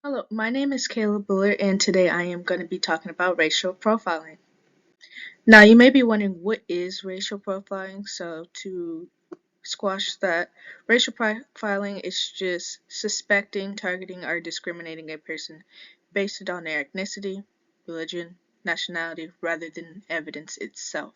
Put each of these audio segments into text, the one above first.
Hello, my name is Kayla Bullard, and today I am going to be talking about racial profiling. Now, you may be wondering what is racial profiling? So, to squash that, racial profiling is just suspecting, targeting, or discriminating a person based on their ethnicity, religion, nationality, rather than evidence itself.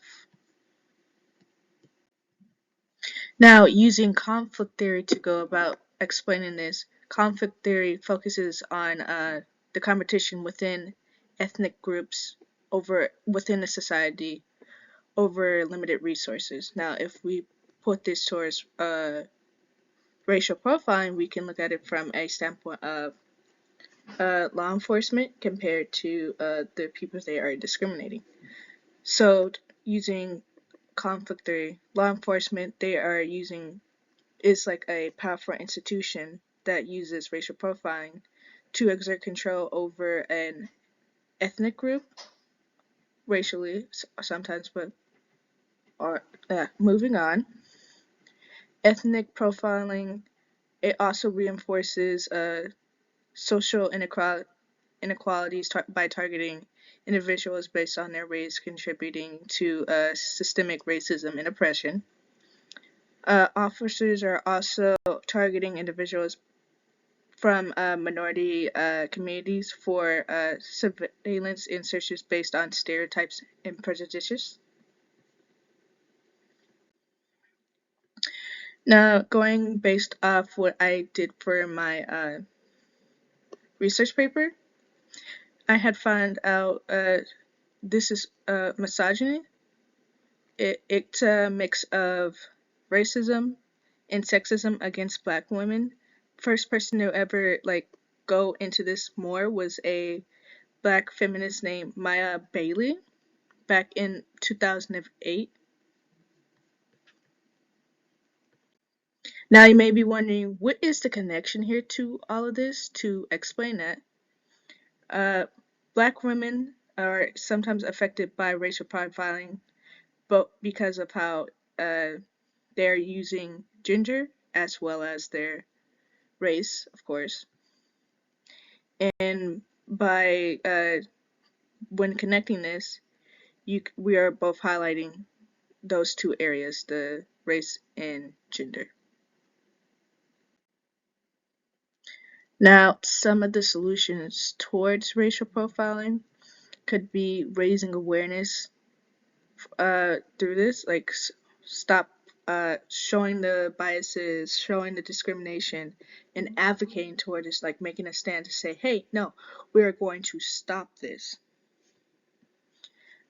Now, using conflict theory to go about explaining this, conflict theory focuses on the competition within ethnic groups over within a society over limited resources. Now, if we put this towards racial profiling, we can look at it from a standpoint of law enforcement compared to the people they are discriminating. So, using conflict theory, law enforcement, they are using is like a powerful institution that uses racial profiling to exert control over an ethnic group, racially sometimes, but or moving on. Ethnic profiling, it also reinforces social inequalities by targeting individuals based on their race, contributing to systemic racism and oppression. Officers are also targeting individuals from minority communities for surveillance and searches based on stereotypes and prejudices. Now, going based off what I did for my research paper, I had found out this is misogyny. It's a mix of racism and sexism against Black women. First person to ever go into this more was a Black feminist named Maya Bailey back in 2008. Now you may be wondering, what is the connection here to all of this? To explain that, uh, Black women are sometimes affected by racial profiling, but because of how uh, they're using gender as well as their race, of course, and by when connecting this, we are both highlighting those two areas, the race and gender. Now, some of the solutions towards racial profiling could be raising awareness through this, like stop showing the biases, showing the discrimination, and advocating toward this, like making a stand to say, hey, no, we are going to stop this.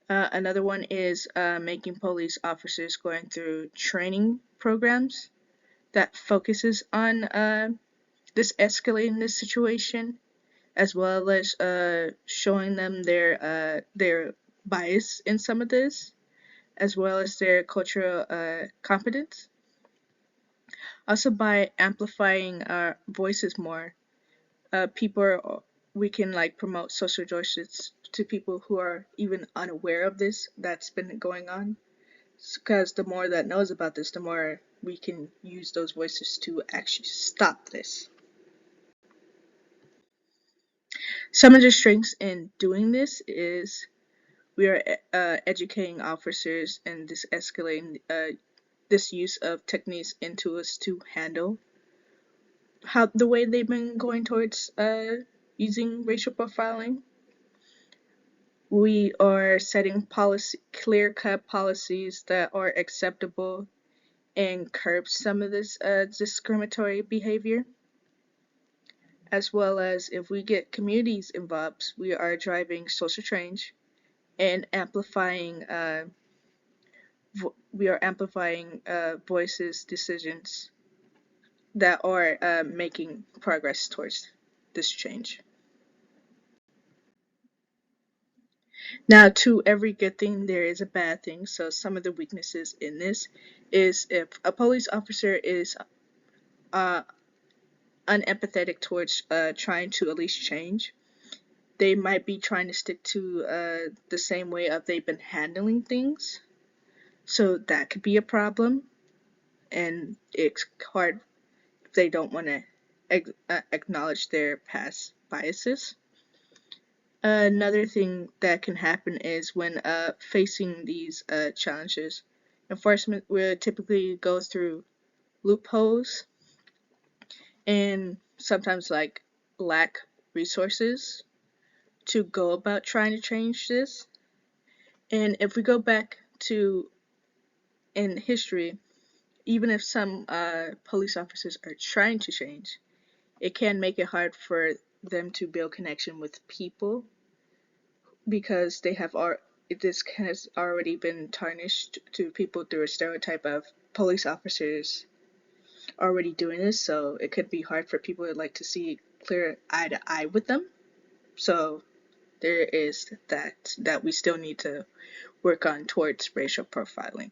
Another one is making police officers going through training programs that focuses on this escalating this situation, as well as showing them their bias in some of this, as well as their cultural competence. Also, by amplifying our voices more, we can promote social justice to people who are even unaware of this that's been going on. Because the more that knows about this, the more we can use those voices to actually stop this. Some of the strengths in doing this is we are educating officers and this escalating this use of techniques and tools to handle how the way they've been going towards using racial profiling. We are setting clear-cut policies that are acceptable and curb some of this discriminatory behavior. As well as if we get communities involved, we are driving social change and amplifying voices, decisions that are making progress towards this change. Now, to every good thing, there is a bad thing. So, some of the weaknesses in this is if a police officer is uh, unempathetic towards trying to at least change, they might be trying to stick to the same way of they've been handling things. So, that could be a problem. And it's hard if they don't want to acknowledge their past biases. Another thing that can happen is when facing these challenges, enforcement will typically go through loopholes and sometimes like lack resources to go about trying to change this. And if we go back to in history, even if some police officers are trying to change, it can make it hard for them to build connection with people because this has already been tarnished to people through a stereotype of police officers already doing this, so it could be hard for people to see clear eye to eye with them. So there is that we still need to work on towards racial profiling.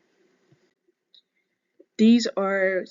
These are